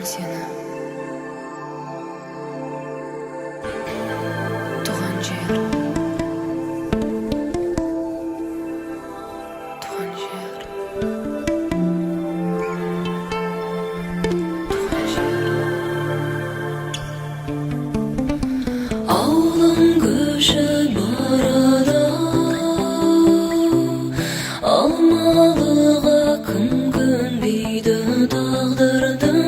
сені туған жер, туған жер, туған жер. Ауылың көшіп барады, алмалыға кім көнбейді, тағдырдың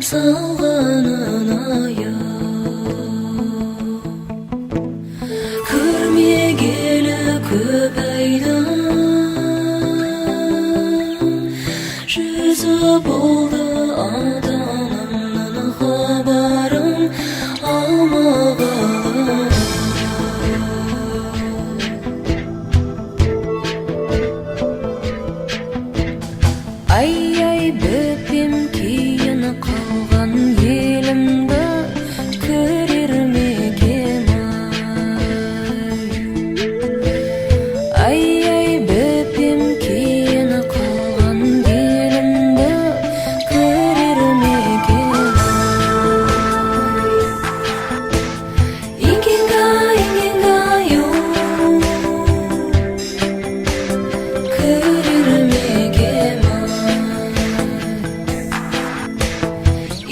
салғанын аяп. Көрмегелі көп айдан жүзі болды ата-анамнан хабарым алмағалы. Ай-ай бөпем кейін қалған елімді көрер ме екем ай? Ай-ай бөпем кейін қалған елімді көрер ме екем ай?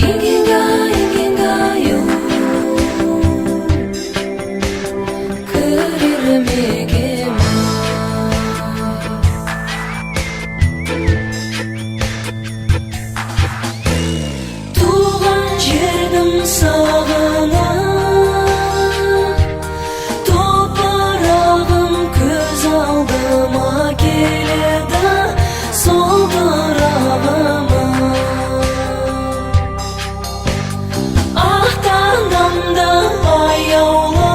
Ингенга-ю көрер ме екем туған жердің сағына топырағым көз алдыма келеді, сол тарағыма ақтанамды аяулы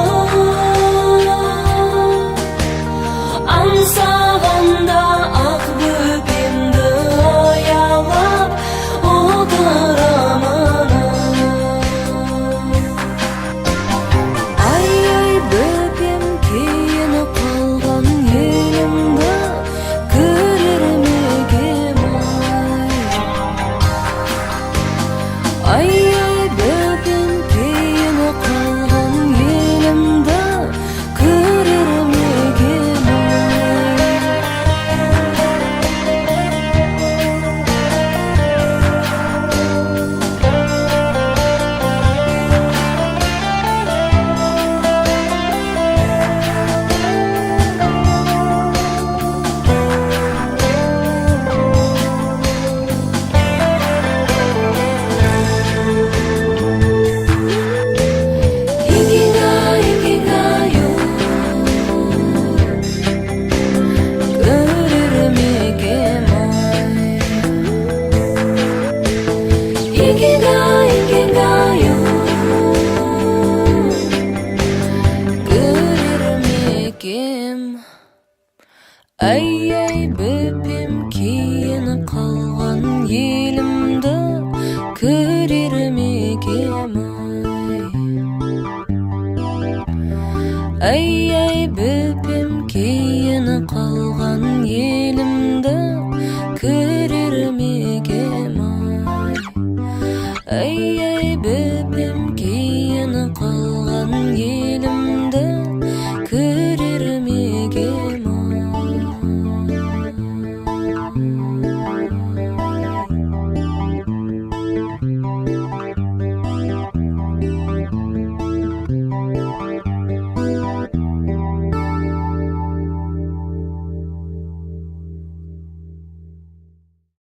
аңсағанда ақ бөпемді аялап отырамын. Ай-ай бөпем кейін қалған елімді көрер ме екем ай? Ай-ай бөпем кейін қалған елімді көрер ме екем ай? Ай-ай бөпем кейін қалған ел